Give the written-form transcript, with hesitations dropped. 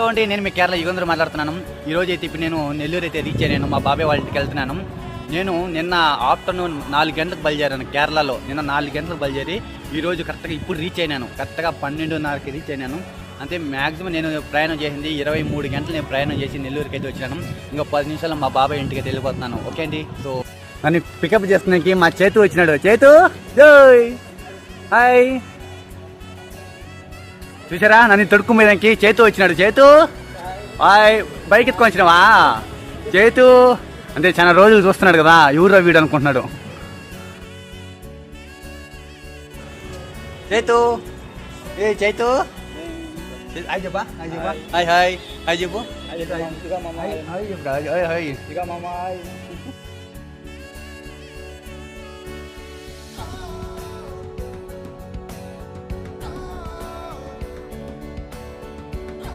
So అంటే నేను మీ కేరళ యుగంధర్ మాట్లాడుతున్నాను. ఈ రోజు అయితే ఇప్పుడు నేను నెల్లూరు అయితే రీచ్ అయ్యాను. మా బాబాయ్ వాళ్ళ ఇంటికి వెళ్తున్నాను. నేను నిన్న ఆఫ్టర్నూన్ 4 గంటలకు బయలుదేరాను కేరళలో. నిన్న 4 గంటలకు బయలుదేరి ఈరోజు కరెక్ట్గా ఇప్పుడు రీచ్ అయినాను. కరెక్ట్గా 12:30కి రీచ్ అయినాను. అంటే మ్యాక్సిమం నేను ప్రయాణం చేసింది 23 గంటలు నేను ప్రయాణం చేసి నెల్లూరుకి అయితే వచ్చాను. ఇంకా 10 నిమిషాలు మా బాబాయ్ ఇంటికి అయితే వెళ్ళిపోతున్నాను. ఓకే అండి. సో నన్ను పికప్ చేస్తున్నానికి మా చేతు వచ్చినాడు. చేతు జోయ్ హాయ్. చూసారా నన్ను తొడుక్కుపోయేదానికి చేతు వచ్చినాడు. చేతు హాయ్. బైక్ ఎత్తుకొని వచ్చినావా చేతు? అంటే చాలా రోజులు చూస్తున్నాడు కదా, ఎవరో వీడు అనుకుంటున్నాడు. చేతు ఏ చేతు హాయ్ చెప్పా. హాయ్ చెప్పా. హాయ్ హాయ్ హాయ్ చెప్పు. Hi hi hi.